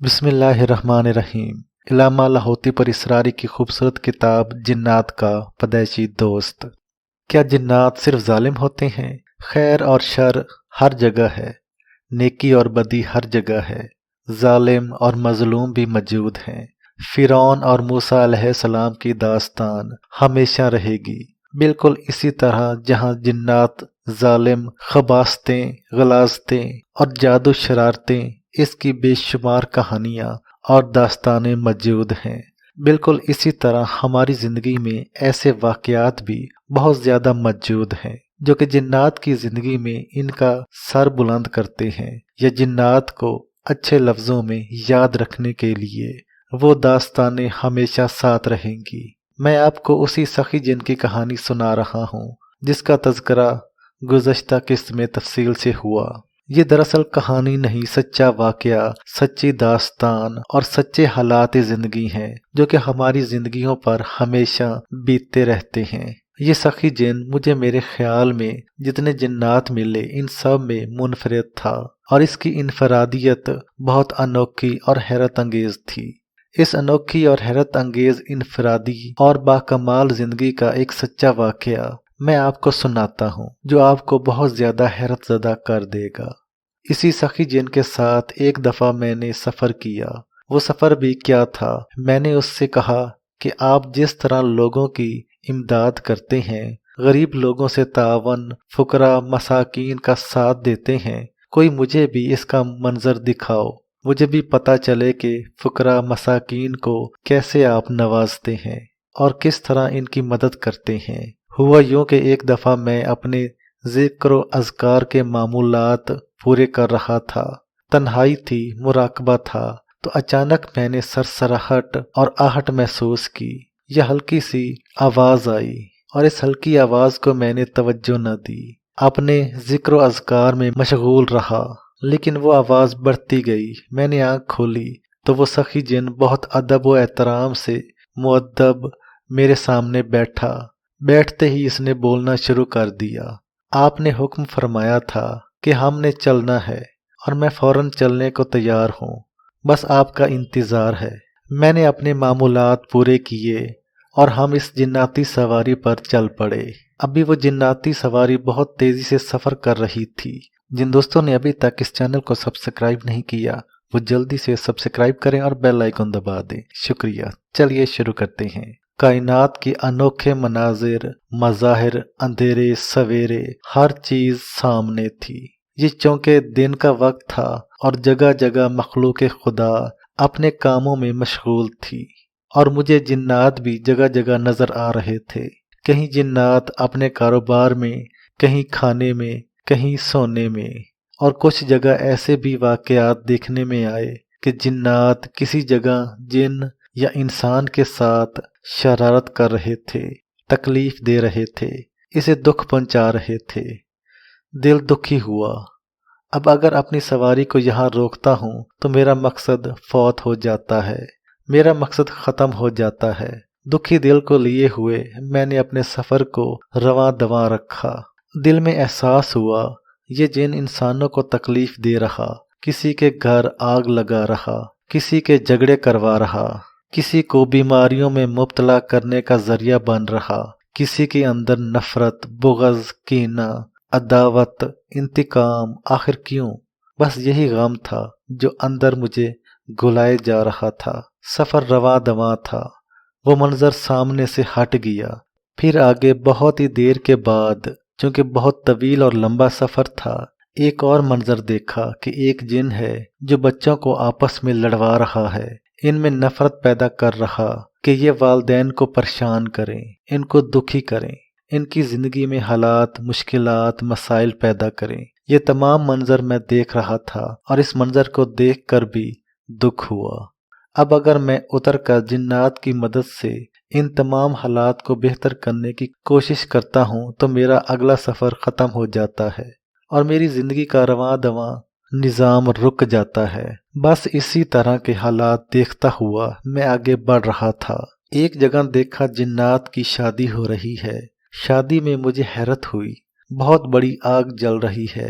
بسم اللہ الرحمن الرحیم۔ علامہ لاہوتی پر اسراری کی خوبصورت کتاب جنات کا پیدائشی دوست۔ کیا جنات صرف ظالم ہوتے ہیں؟ خیر اور شر ہر جگہ ہے، نیکی اور بدی ہر جگہ ہے، ظالم اور مظلوم بھی موجود ہیں۔ فرعون اور موسیٰ علیہ السلام کی داستان ہمیشہ رہے گی، بالکل اسی طرح جہاں جنات ظالم، خباثتیں، غلاظتیں اور جادو شرارتیں، اس کی بے شمار کہانیاں اور داستانیں موجود ہیں۔ بالکل اسی طرح ہماری زندگی میں ایسے واقعات بھی بہت زیادہ موجود ہیں جو کہ جنات کی زندگی میں ان کا سر بلند کرتے ہیں، یا جنات کو اچھے لفظوں میں یاد رکھنے کے لیے وہ داستانیں ہمیشہ ساتھ رہیں گی۔ میں آپ کو اسی سخی جن کی کہانی سنا رہا ہوں جس کا تذکرہ گزشتہ قسط میں تفصیل سے ہوا۔ یہ دراصل کہانی نہیں، سچا واقعہ، سچی داستان اور سچے حالات زندگی ہیں جو کہ ہماری زندگیوں پر ہمیشہ بیتتے رہتے ہیں۔ یہ سخی جن مجھے میرے خیال میں جتنے جنات ملے ان سب میں منفرد تھا، اور اس کی انفرادیت بہت انوکھی اور حیرت انگیز تھی۔ اس انوکھی اور حیرت انگیز انفرادی اور باکمال زندگی کا ایک سچا واقعہ میں آپ کو سناتا ہوں جو آپ کو بہت زیادہ حیرت زدہ کر دے گا۔ اسی سخی جن کے ساتھ ایک دفعہ میں نے سفر کیا۔ وہ سفر بھی کیا تھا، میں نے اس سے کہا کہ آپ جس طرح لوگوں کی امداد کرتے ہیں، غریب لوگوں سے تعاون، فقراء مساکین کا ساتھ دیتے ہیں، کوئی مجھے بھی اس کا منظر دکھاؤ، مجھے بھی پتہ چلے کہ فقراء مساکین کو کیسے آپ نوازتے ہیں اور کس طرح ان کی مدد کرتے ہیں۔ ہوا یوں کہ ایک دفعہ میں اپنے ذکر و اذکار کے معمولات پورے کر رہا تھا، تنہائی تھی، مراقبہ تھا، تو اچانک میں نے سرسراہٹ اور آہٹ محسوس کی۔ یہ ہلکی سی آواز آئی اور اس ہلکی آواز کو میں نے توجہ نہ دی، اپنے ذکر و اذکار میں مشغول رہا، لیکن وہ آواز بڑھتی گئی۔ میں نے آنکھ کھولی تو وہ سخی جن بہت ادب و احترام سے مؤدب میرے سامنے بیٹھا۔ بیٹھتے ہی اس نے بولنا شروع کر دیا۔ آپ نے حکم فرمایا تھا کہ ہم نے چلنا ہے اور میں فوراً چلنے کو تیار ہوں، بس آپ کا انتظار ہے۔ میں نے اپنے معمولات پورے کیے اور ہم اس جناتی سواری پر چل پڑے۔ ابھی وہ جناتی سواری بہت تیزی سے سفر کر رہی تھی۔ جن دوستوں نے ابھی تک اس چینل کو سبسکرائب نہیں کیا وہ جلدی سے سبسکرائب کریں اور بیل آئیکن دبا دیں۔ شکریہ۔ چلیے شروع کرتے ہیں۔ کائنات کی انوکھے مناظر، مظاہر، اندھیرے سویرے، ہر چیز سامنے تھی۔ یہ چونکہ دن کا وقت تھا اور جگہ جگہ مخلوق خدا اپنے کاموں میں مشغول تھی، اور مجھے جنات بھی جگہ جگہ نظر آ رہے تھے۔ کہیں جنات اپنے کاروبار میں، کہیں کھانے میں، کہیں سونے میں، اور کچھ جگہ ایسے بھی واقعات دیکھنے میں آئے کہ جنات کسی جگہ جن یا انسان کے ساتھ شرارت کر رہے تھے، تکلیف دے رہے تھے، اسے دکھ پہنچا رہے تھے۔ دل دکھی ہوا۔ اب اگر اپنی سواری کو یہاں روکتا ہوں تو میرا مقصد فوت ہو جاتا ہے، میرا مقصد ختم ہو جاتا ہے۔ دکھی دل کو لیے ہوئے میں نے اپنے سفر کو رواں دواں رکھا۔ دل میں احساس ہوا یہ جن انسانوں کو تکلیف دے رہا، کسی کے گھر آگ لگا رہا، کسی کے جھگڑے کروا رہا، کسی کو بیماریوں میں مبتلا کرنے کا ذریعہ بن رہا، کسی کے اندر نفرت، بغض، کینہ، عداوت، انتقام، آخر کیوں؟ بس یہی غم تھا جو اندر مجھے گلائے جا رہا تھا۔ سفر رواں دواں تھا۔ وہ منظر سامنے سے ہٹ گیا۔ پھر آگے بہت ہی دیر کے بعد، چونکہ بہت طویل اور لمبا سفر تھا، ایک اور منظر دیکھا کہ ایک جن ہے جو بچوں کو آپس میں لڑوا رہا ہے، ان میں نفرت پیدا کر رہا کہ یہ والدین کو پریشان کریں، ان کو دکھی کریں، ان کی زندگی میں حالات، مشکلات، مسائل پیدا کریں۔ یہ تمام منظر میں دیکھ رہا تھا، اور اس منظر کو دیکھ کر بھی دکھ ہوا۔ اب اگر میں اتر کر جنات کی مدد سے ان تمام حالات کو بہتر کرنے کی کوشش کرتا ہوں تو میرا اگلا سفر ختم ہو جاتا ہے اور میری زندگی کا رواں دواں نظام رک جاتا ہے۔ بس اسی طرح کے حالات دیکھتا ہوا میں آگے بڑھ رہا تھا۔ ایک جگہ دیکھا جنات کی شادی ہو رہی ہے۔ شادی میں مجھے حیرت ہوئی، بہت بڑی آگ جل رہی ہے،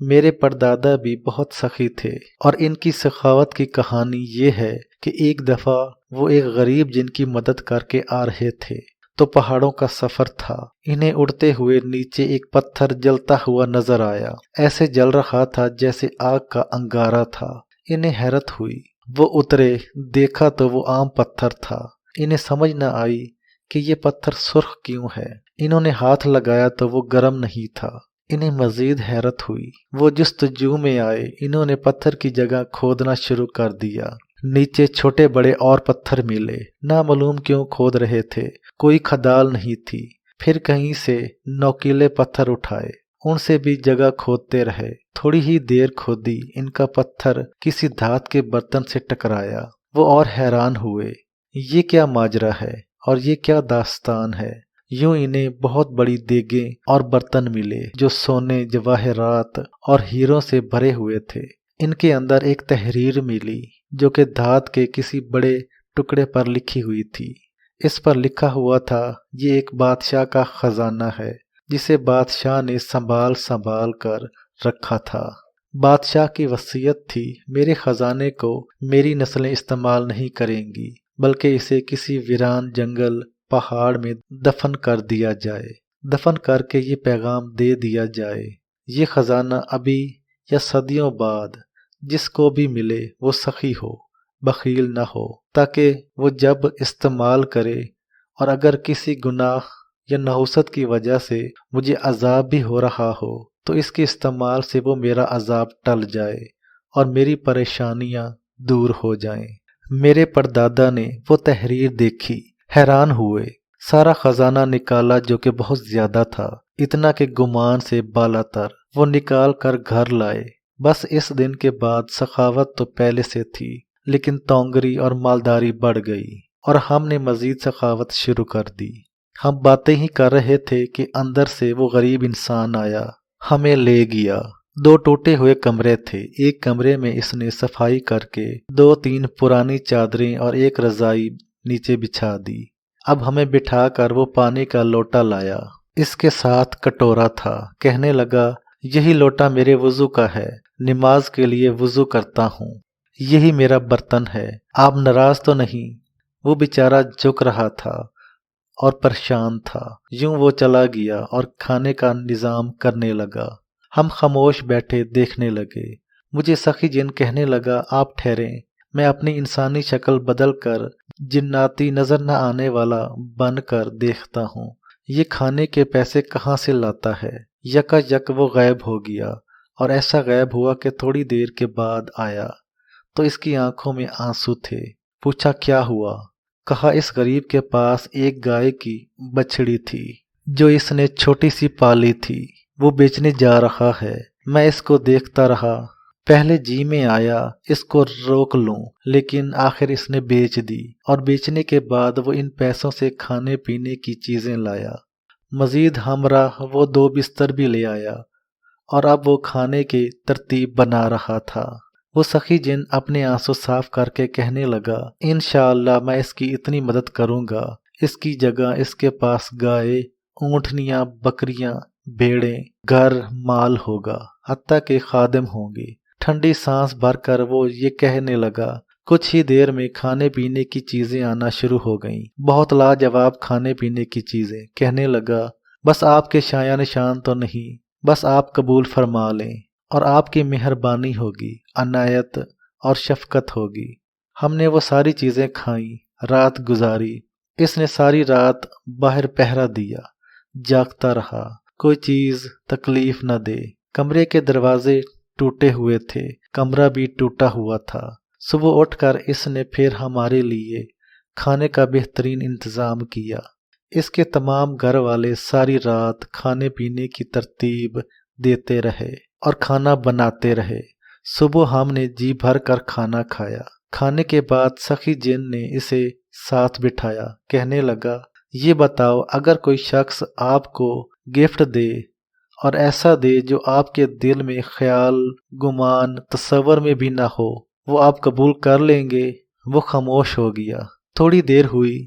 میرے پردادا بھی بہت سخی تھے، اور ان کی سخاوت کی کہانی یہ ہے کہ ایک دفعہ وہ ایک غریب جن کی مدد کر کے آ رہے تھے تو پہاڑوں کا سفر تھا، انہیں اڑتے ہوئے نیچے ایک پتھر جلتا ہوا نظر آیا، ایسے جل رہا تھا جیسے آگ کا انگارہ تھا۔ انہیں حیرت ہوئی، وہ اترے، دیکھا تو وہ عام پتھر تھا۔ انہیں سمجھ نہ آئی کہ یہ پتھر سرخ کیوں ہے، انہوں نے ہاتھ لگایا تو وہ گرم نہیں تھا۔ انہیں مزید حیرت ہوئی، وہ جستجو میں آئے، انہوں نے پتھر کی جگہ کھودنا شروع کر دیا، نیچے چھوٹے بڑے اور پتھر ملے، نامعلوم کیوں کھود رہے تھے، کوئی کھدال نہیں تھی۔ پھر کہیں سے نوکیلے پتھر اٹھائے، ان سے بھی جگہ کھودتے رہے، تھوڑی ہی دیر کھودی، ان کا پتھر کسی دھات کے برتن سے ٹکرایا، وہ اور حیران ہوئے، یہ کیا ماجرا ہے اور یہ کیا داستان ہے۔ یوں انہیں بہت بڑی دیگیں اور برتن ملے جو سونے، جواہرات اور ہیروں سے بھرے ہوئے تھے۔ ان کے اندر ایک تحریر ملی جو کہ دھات کے کسی بڑے ٹکڑے پر لکھی ہوئی تھی۔ اس پر لکھا ہوا تھا، یہ ایک بادشاہ کا خزانہ ہے جسے بادشاہ نے سنبھال کر رکھا تھا۔ بادشاہ کی وصیت تھی، میرے خزانے کو میری نسلیں استعمال نہیں کریں گی، بلکہ اسے کسی ویران جنگل، پہاڑ میں دفن کر دیا جائے، دفن کر کے یہ پیغام دے دیا جائے، یہ خزانہ ابھی یا صدیوں بعد جس کو بھی ملے وہ سخی ہو، بخیل نہ ہو، تاکہ وہ جب استعمال کرے اور اگر کسی گناہ یا نحوست کی وجہ سے مجھے عذاب بھی ہو رہا ہو تو اس کے استعمال سے وہ میرا عذاب ٹل جائے اور میری پریشانیاں دور ہو جائیں۔ میرے پردادا نے وہ تحریر دیکھی، حیران ہوئے، سارا خزانہ نکالا جو کہ بہت زیادہ تھا، اتنا کہ گمان سے بالا تر، وہ نکال کر گھر لائے۔ بس اس دن کے بعد سخاوت تو پہلے سے تھی، لیکن تونگری اور مالداری بڑھ گئی اور ہم نے مزید سخاوت شروع کر دی۔ ہم باتیں ہی کر رہے تھے کہ اندر سے وہ غریب انسان آیا، ہمیں لے گیا۔ 2 ٹوٹے ہوئے کمرے تھے، ایک کمرے میں اس نے صفائی کر کے 2-3 پرانی چادریں اور ایک رضائی نیچے بچھا دی۔ اب ہمیں بٹھا کر وہ پانی کا لوٹا لایا، اس کے ساتھ کٹورا تھا، کہنے لگا، یہی لوٹا میرے وضو کا ہے، نماز کے لیے وضو کرتا ہوں، یہی میرا برتن ہے، آپ ناراض تو نہیں؟ وہ بیچارہ جھک رہا تھا اور پریشان تھا۔ یوں وہ چلا گیا اور کھانے کا نظام کرنے لگا۔ ہم خاموش بیٹھے دیکھنے لگے۔ مجھے سخی جن کہنے لگا، آپ ٹھہریں، میں اپنی انسانی شکل بدل کر جناتی نظر نہ آنے والا بن کر دیکھتا ہوں، یہ کھانے کے پیسے کہاں سے لاتا ہے۔ یکا یک وہ غائب ہو گیا، اور ایسا غائب ہوا کہ تھوڑی دیر کے بعد آیا تو اس کی آنکھوں میں آنسو تھے۔ پوچھا کیا ہوا؟ کہا اس غریب کے پاس ایک گائے کی بچڑی تھی جو اس نے چھوٹی سی پالی تھی، وہ بیچنے جا رہا ہے، میں اس کو دیکھتا رہا، پہلے جی میں آیا اس کو روک لوں، لیکن آخر اس نے بیچ دی، اور بیچنے کے بعد وہ ان پیسوں سے کھانے پینے کی چیزیں لایا، مزید ہمراہ وہ 2 بستر بھی لے آیا، اور اب وہ کھانے کی ترتیب بنا رہا تھا۔ وہ سخی جن اپنے آنسو صاف کر کے کہنے لگا، انشاءاللہ میں اس کی اتنی مدد کروں گا، اس کی جگہ اس کے پاس گائے، اونٹنیاں، بکریاں، بھیڑیں، گھر، مال ہوگا، حتیٰ کہ خادم ہوں گے۔ ٹھنڈی سانس بھر کر وہ یہ کہنے لگا، کچھ ہی دیر میں کھانے پینے کی چیزیں آنا شروع ہو گئیں، بہت لاجواب کھانے پینے کی چیزیں۔ کہنے لگا، بس آپ کے شایان نشان تو نہیں، بس آپ قبول فرما لیں اور آپ کی مہربانی ہوگی، عنایت اور شفقت ہوگی۔ ہم نے وہ ساری چیزیں کھائیں، رات گزاری۔ اس نے ساری رات باہر پہرا دیا، جاگتا رہا، کوئی چیز تکلیف نہ دے۔ کمرے کے دروازے ٹوٹے ہوئے تھے، کمرہ بھی ٹوٹا ہوا تھا۔ صبح اٹھ کر اس نے پھر ہمارے لیے کھانے کا بہترین انتظام کیا۔ اس کے تمام گھر والے ساری رات کھانے پینے کی ترتیب دیتے رہے اور کھانا بناتے رہے۔ صبح ہم نے جی بھر کر کھانا کھایا۔ کھانے کے بعد سخی جن نے اسے ساتھ بٹھایا، کہنے لگا، یہ بتاؤ، اگر کوئی شخص آپ کو گفٹ دے اور ایسا دے جو آپ کے دل میں خیال، گمان، تصور میں بھی نہ ہو، وہ آپ قبول کر لیں گے؟ وہ خاموش ہو گیا۔ تھوڑی دیر ہوئی،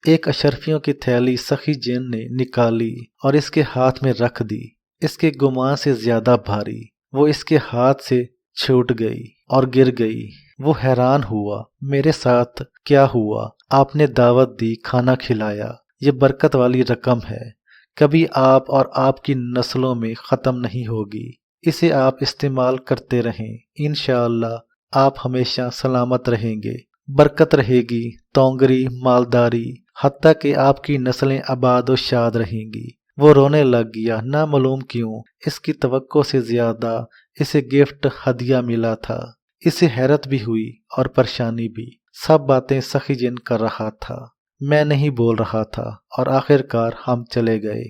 ایک اشرفیوں کی تھیلی سخی جن نے نکالی اور اس کے ہاتھ میں رکھ دی، اس کے گمان سے زیادہ بھاری۔ وہ اس کے ہاتھ سے چھوٹ گئی اور گر گئی۔ وہ حیران ہوا، میرے ساتھ کیا ہوا؟ آپ نے دعوت دی، کھانا کھلایا، یہ برکت والی رقم ہے، کبھی آپ اور آپ کی نسلوں میں ختم نہیں ہوگی۔ اسے آپ استعمال کرتے رہیں، انشاءاللہ آپ ہمیشہ سلامت رہیں گے، برکت رہے گی، تونگری، مالداری، حتیٰ کہ آپ کی نسلیں آباد و شاد رہیں گی۔ وہ رونے لگ گیا، نامعلوم کیوں اس کی توقع سے زیادہ اسے گفٹ ہدیہ ملا تھا۔ اسے حیرت بھی ہوئی اور پریشانی بھی، سب باتیں سخی جن کر رہا تھا، میں نہیں بول رہا تھا، اور آخر کار ہم چلے گئے۔